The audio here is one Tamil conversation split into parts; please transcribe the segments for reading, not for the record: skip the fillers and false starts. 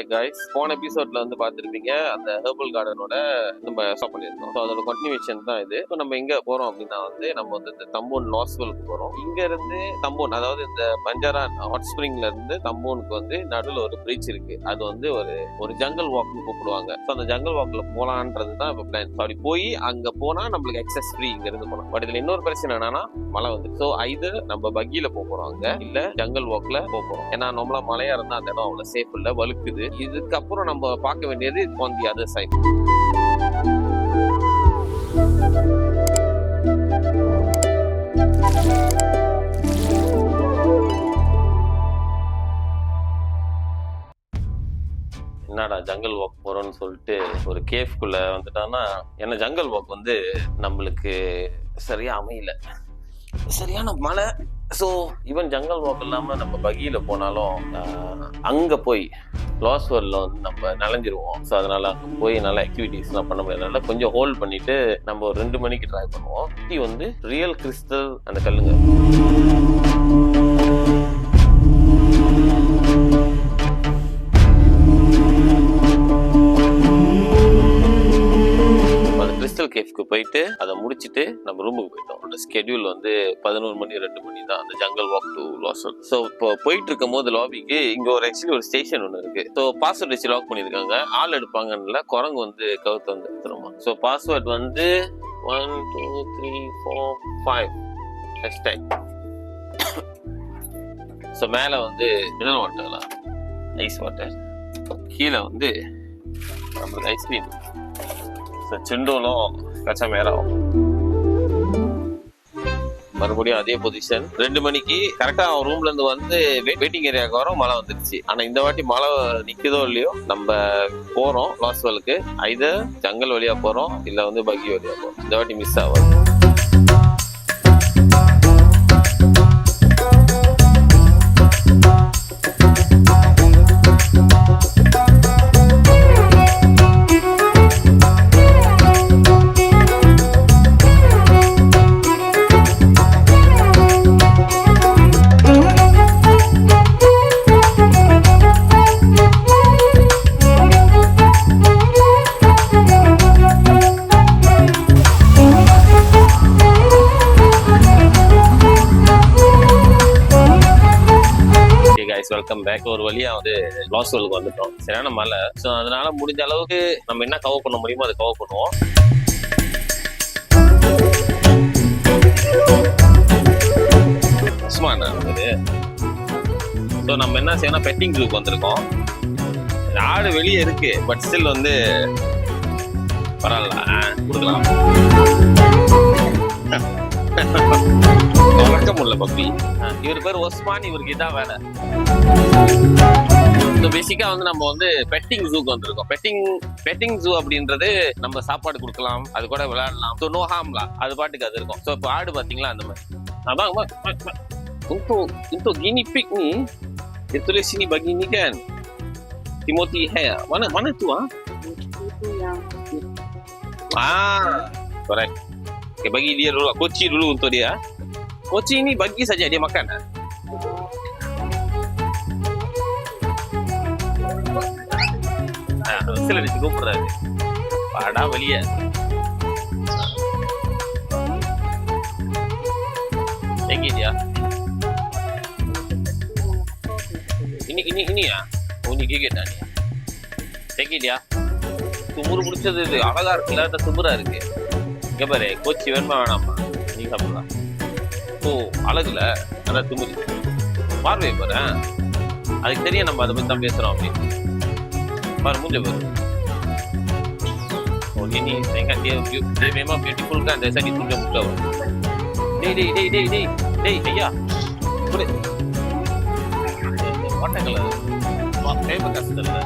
ஹாய் காய்ஸ், போன எபிசோட்ல வந்து பார்த்துருப்பீங்க அந்த ஹெர்பல் கார்டனோட நம்ம ஸ்டாப் பண்ணியிருந்தோம். ஸோ அதோட கண்டினியூஷன் தான் இது. இப்போ நம்ம எங்க போறோம் அப்படின்னா வந்து நம்ம வந்து இந்த தம்போன் லாஸ்வெலுக்கு போறோம். இங்க இருந்து தம்போன், அதாவது இந்த பஞ்சாரான் ஹாட் ஸ்பிரிங்ல இருந்து தம்போனுக்கு வந்து நடுவில் ஒரு பிரிட்ஜ் இருக்கு. அது வந்து ஒரு ஜங்கல் வாக்னு கூப்பிடுவாங்க. ஸோ அந்த ஜங்கல் வாக்ல போலான்றது தான் இப்போ பிளான். அப்படி போய் அங்க போனா நம்மளுக்கு எக்ஸஸ் ஃப்ரீ இங்க இருந்து போகலாம். பட் இதுல இன்னொரு பிரச்சனை என்னன்னா மழை வந்து. ஸோ இது நம்ம பக்கியில போறோம் அங்க, இல்ல ஜங்கல் வாக்ல போறோம். ஏன்னா நம்மளா மழையா இருந்தா அந்த இடம் அவ்வளவு சேஃப் இல்ல, வழுக்குது. இதுக்கப்புறம் நம்ம பார்க்க வேண்டியது on the other side. என்னடா ஜங்கல் வாக் போறோம்னு சொல்லிட்டு ஒரு கேஃப்குள்ள வந்துட்டான்னா, ஏன்னா ஜங்கல் வாக் வந்து நம்மளுக்கு சரியா அமையல, சரியான மழை. ஸோ ஈவன் ஜங்கல் வாக் இல்லாமல் நம்ம பகியில் போனாலும் அங்கே போய் லாஸ்வெல்ல வந்து நம்ம நனைஞ்சிருவோம். ஸோ அதனால அங்கே போய் நல்ல ஆக்டிவிட்டீஸ்லாம் பண்ண முடியாதனால கொஞ்சம் ஹோல்ட் பண்ணிட்டு நம்ம ஒரு 2 மணிக்கு ட்ரை பண்ணுவோம். இது வந்து ரியல் கிறிஸ்டல் அந்த கல்லுங்க. கேஃப்க்கு போயிட்டு அதை முடிச்சுட்டு நம்ம ரூமுக்கு போயிட்டோம். ஸ்கெடியூல் வந்து 11 மணி 2 மணி தான் அந்த jungle walk to Lasswell. So இப்போ போயிட்டு இருக்கும் போது லாபிக்கு இங்க ஆக்சுவலி ஒரு ஸ்டேஷன் ஒன்று இருக்கு. ஸோ பாஸ்வேர்ட் வச்சு லாக் பண்ணியிருக்காங்க. ஆள் எடுப்பாங்கன்னு குரங்கு வந்து கவுத்து வந்து எடுத்துருமா. ஸோ பாஸ்வேர்ட் வந்து 1 2 3 4 5 ஹேஷ்டேக். ஸோ மேலே வந்து மினரல் வாட்டர்லாம், ஐஸ் வாட்டர், கீழே வந்து நம்மளுக்கு ஐஸ்கிரீம், சிண்டோலும் கச்சா மேலாகும். மறுபடியும் அதே பொசிஷன் 2 மணிக்கு கரெக்டா அவன் ரூம்ல இருந்து வந்து வெயிட்டிங் ஏரியாவுக்கு வரோம். மழை வந்துருச்சு. ஆனா இந்த வாட்டி மழை நிக்குதோ இல்லையோ நம்ம போறோம் லாஸ்வெலுக்கு. ஐதர் ஜங்கல் வழியா போறோம் இல்ல வந்து பக்கி வழியா போறோம். இந்த வாட்டி மிஸ் ஆகும். Welcome back. ஒரு வழியா வந்து லாஸ்வெலுக்கு வந்துட்டோம். சரியான மழை. ஸோ அதனால முடிஞ்ச அளவுக்கு நம்ம என்ன கவர் பண்ண முடியுமோ அதை கவர் பண்ணுவோம். ஸோ நம்ம என்ன செய்யணும், பெட்டிங் ஜூக்கு வந்திருக்கோம். ஆடு வெளியே இருக்கு, பட் ஸ்டில் வந்து பரவாயில்ல கொடுக்கலாம். வழக்கம் உள்ள பப்பி. இவர் பேர் ஒஸ்மான், இவருக்கு இதான் வேலை. பேசிக்கா வந்து நம்ம வந்து பெட்டிங் ஜூக்கு வந்திருக்கோம். பெட்டிங் ஜூ அப்படின்றது நம்ம சாப்பாடு கொடுக்கலாம், அது கூட விளையாடலாம். ஸோ நோ ஹார்ம்லாம், அது பாட்டுக்கு அது இருக்கும். ஸோ இப்போ ஆடு பாத்தீங்களா அந்த மாதிரி. Untuk gini pig ni dia tulis sini bagi ni kan Timothy Hare. Mana tu Itu yang correct. Okay, bagi dia dulu, koci dulu untuk dia. Koci ni bagi saja dia makan. சில கூப்பிடுறாரு, பாடா வெளிய. எங்கேயா இனியா நீ கேட்டா நீ செக்கிட்டியா? துமுறு முடிச்சது இது அழகா இருக்குல்ல, அந்த துமுறா இருக்கு. இங்க பாரு, கோச்சி வேணுமா வேணாமா நீ சாப்பிடலாம். ஓ அழகுல அதான் துமுறி பார்வை பாரு. அதுக்கு தெரியும் நம்ம அதை பத்தி தான் பேசுறோம் அப்படின்னு. பாரு மூஞ்ச பாரு. Oh ini saya ingat dia memang beautiful kan, dari tadi tunjuk muka. Dei ayah. Boleh. What color? What favorite color?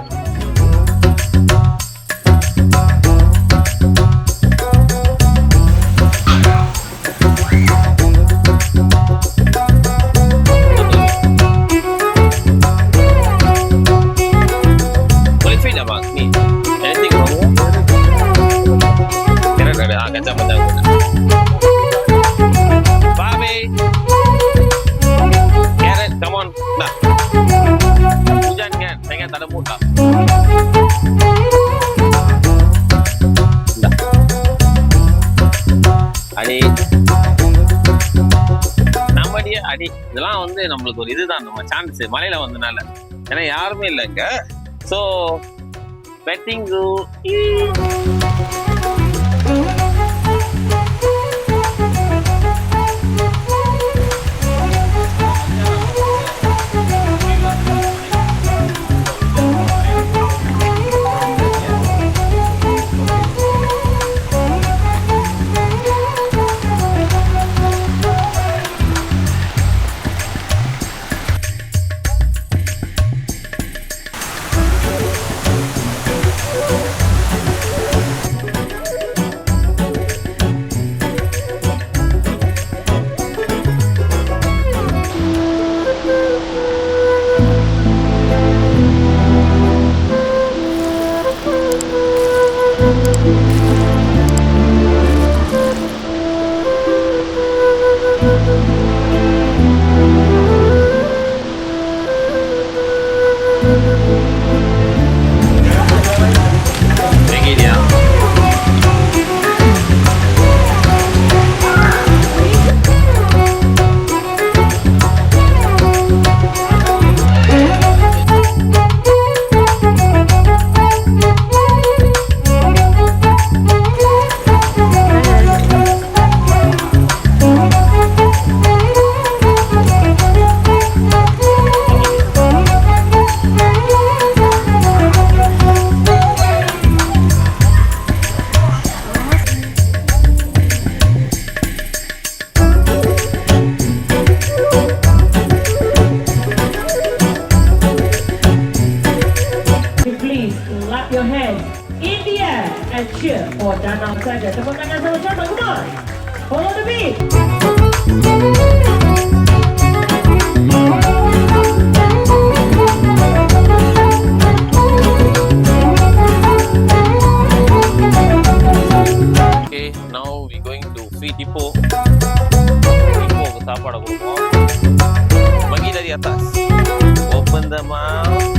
Boleh fit apa? Ni. Anything wrong? Kira-kira kacamata. Bobby. Carrot, come on. Nah. Hujan kan? Saya ingat tak ada mudah. C இதெல்லாம் வந்து நம்மளுக்கு ஒரு இதுதான் நம்ம சான்ஸ் மலையில வந்தனால. ஏன்னா யாருமே இல்லை இங்க. ஸோ பெட்டிங் ஜூ. And cheer for Danang saja. Tepuk tangan sama-sama, come on. Follow the beat. Okay, now we going to feed Ipoh. Ipoh ke சாப்பாடு கொடுப்போம். Bagi dari atas. Open the mouth.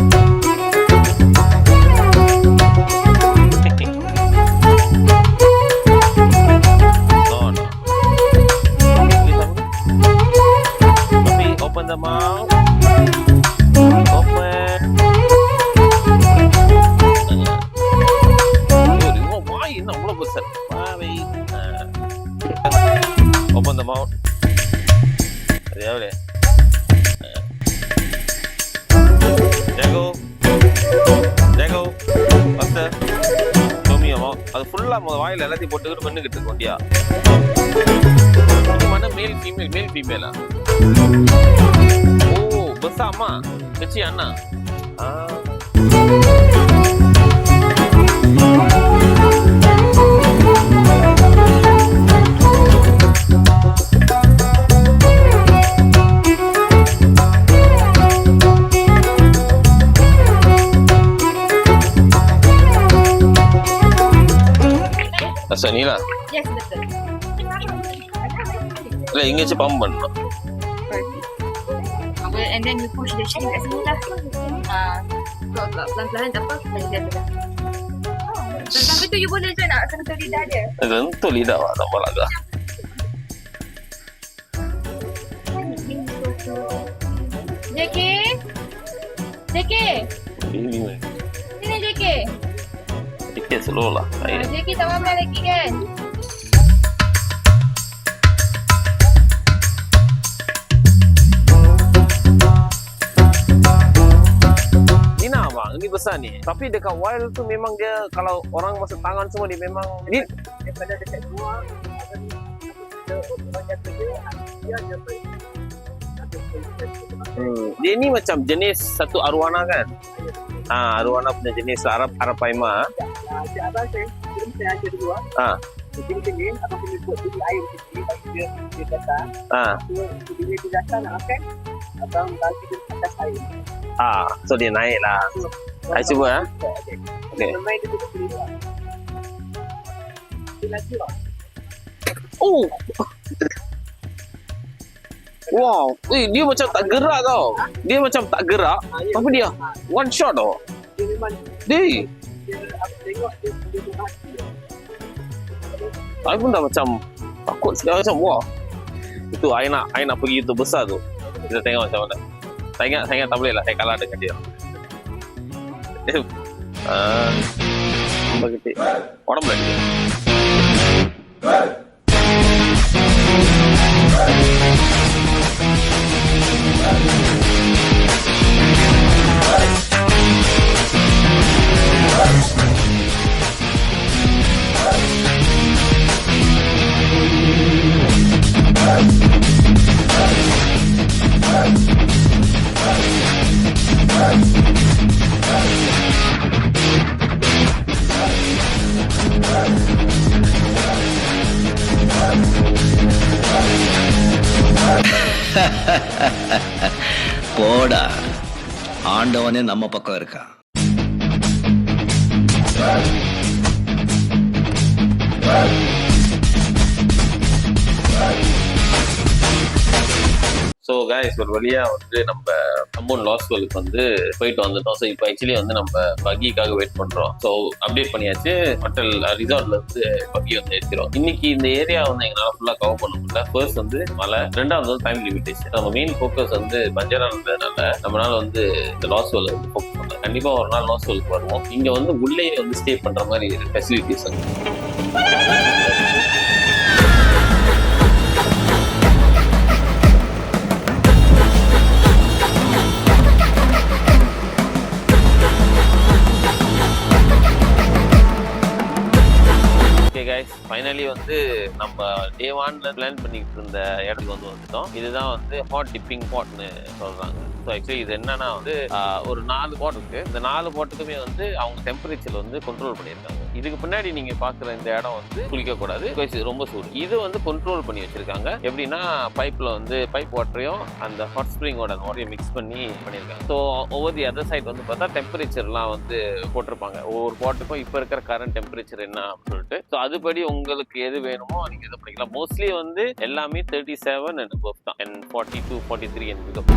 Open the mouth. Open. Oh, why? No, what was that? Open the mouth. Jago. Jago. Faster. Show me your mouth. அது ஃபுல்லா வாயில எல்லாத்தையும் போட்டுக்கிட்டு பண்ணிக்கிட்டு இருக்கு வண்டியா. இது mana male female lah. Oh, besar mak. Kecil anak. Asal ni lah. Yes, betul. Lah, ingat je pump பண்ணணும். And then you push the chain kat sini lah. Pelan-pelan tak apa, kita lidah dah. Tapi tu you boleh je nak sentuh lidah dia. Sentuh lidah lah, tak apa lah. JK? JK? Sini JK. Sikit slow lah. JK tak malam lagi kan? Ini besar ni. Tapi dekat wild tu memang dia kalau orang masuk tangan semua dia memang dia daripada dekat luar dia ni macam jenis satu arowana kan? Arowana punya jenis Arapaima. Abang saya ajar dulu. Tinggi-tinggi, abang kena buat dulu air kecil bagi dia datang. Bila dia datang nak makan, abang bagi dia atas air. So dia naik lah. Saya cuba Okay. Main dia duduk di luar. Dia lagi lah. Oh. Wow, dia macam tak gerak tau. Dia macam tak gerak, tapi dia one shot tau. Dia memang Dia tengok dia mati. saya pun dah macam takut sekali macam wah. Itu I nak pergi itu besar tu. Kita tengok macam mana. Saya ingat tak boleh lah. Saya kalah dengan dia. Nampak kecil. Orang boleh dia. போடா, ஆண்டவனே நம்ம பக்கம் இருக்கா. ஸோ கைஸ் ஒரு வழியா வந்து நம்ம தம்பூன் லாஸ்வெலுக்கு வந்து போயிட்டு வந்துட்டோம். ஸோ இப்போ ஆக்சுவலி வந்து நம்ம பக்கிக்காக வெயிட் பண்றோம். ஸோ அப்டேட் பண்ணியாச்சு. ஹோட்டல் ரிசார்ட்ல இருந்து பக்கி வந்து எடுக்கிறோம். இன்னைக்கு இந்த ஏரியா வந்து எங்களால் ஃபுல்லாக கவர் பண்ண முடியல. ஃபர்ஸ்ட் வந்து மழை, ரெண்டாவது வந்து டைம் லிமிட்டேஷன். நம்ம மெயின் ஃபோக்கஸ் வந்து பஞ்சாரா இருந்ததுனால நம்மளால வந்து இந்த லாஸ்வெல் வந்து ஃபோக்கஸ் பண்ணலாம். கண்டிப்பா ஒரு நாள் லாஸ்வெலுக்கு வருவோம். இங்க வந்து உள்ளே வந்து ஸ்டே பண்ற மாதிரி ஃபெசிலிட்டிஸ் வந்து ஃபைனலி வந்து நம்ம டே 1ல பிளான் பண்ணிட்டு இருந்த இடத்துக்கு வந்து வந்துட்டோம். இதுதான் வந்து ஹாட் டிப்பிங் பாட்னு சொல்றாங்க. ஸோ ஆக்சுவலி இது என்னன்னா வந்து ஒரு 4 பாட் இருக்கு. இந்த 4 பாட்டுக்குமே வந்து அவங்க டெம்பரேச்சர் வந்து கண்ட்ரோல் பண்ணியிருக்காங்க. இதுக்கு பின்னாடி நீங்க பாக்குற இந்த இடம் வந்து குளிக்கக்கூடாது, ரொம்ப சூடு. இது வந்து கண்ட்ரோல் பண்ணி வச்சிருக்காங்க. எப்படின்னா பைப்ல வந்து பைப் வாட்டரையும் அந்த ஹாட் ஸ்ப்ரிங்கோட வாட்டரையும் மிக்ஸ் பண்ணி பண்ணியிருக்காங்க. ஸோ ஒவ்வொரு அதர் சைட் வந்து பார்த்தா டெம்பரேச்சர்லாம் வந்து போட்டிருப்பாங்க. ஒவ்வொரு பாட்டுக்கும் இப்போ இருக்கிற கரண்ட் டெம்பரேச்சர் என்ன அப்படின்னு சொல்லிட்டு. ஸோ அதுபடி உங்களுக்கு எது வேணுமோ நீங்க இது பண்ணிக்கலாம். மோஸ்ட்லி வந்து எல்லாமே 37 and above தான், and 42, 43 and above.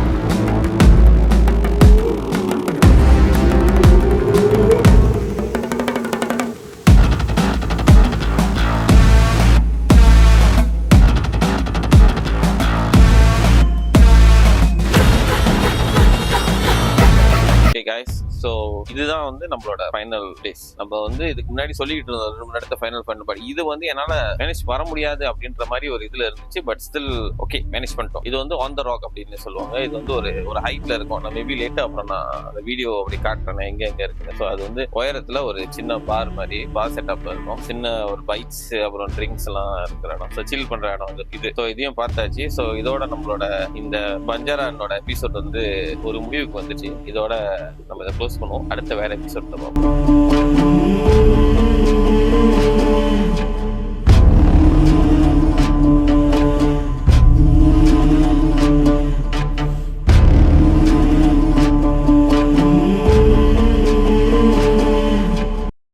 ஸோ இதுதான் வந்து நம்மளோட ஃபைனல் பிளேஸ். நம்ம வந்து இதுக்கு முன்னாடி சொல்லிட்டு இருந்தோம் 2 மணி நேரத்தை ஃபைனல் பண்ண. பட் இது வந்து என்னால் மேனேஜ் வர முடியாது அப்படின்ற மாதிரி ஒரு இதில் இருந்துச்சு. பட் ஸ்டில் ஓகே, மேனேஜ் பண்ணிட்டோம். இது வந்து ஆன் த ராக் அப்படின்னு சொல்லுவாங்க. இது வந்து ஒரு ஹைட்ல இருக்கும். நான் மேபி லேட்டாக அப்புறம் நான் அந்த வீடியோ அப்படி காட்டுறேன் எங்கே இருக்குங்க. ஸோ அது வந்து உயரத்தில் ஒரு சின்ன பார் மாதிரி பார் செட்டப்ல இருக்கும். சின்ன ஒரு பைக்ஸ் அப்புறம் ட்ரிங்க்ஸ் எல்லாம் இருக்கிற இடம். ஸோ சில் பண்ற இடம் வந்து இது. ஸோ இதையும் பார்த்தாச்சு. ஸோ இதோட நம்மளோட இந்த பஞ்சாரானோட எபிசோட் வந்து ஒரு முடிவுக்கு வந்துச்சு. இதோட நம்ம இதை க்ளோஸ் பண்ணுவோம். அடுத்த வேற எபிசோட் பார்ப்போம்.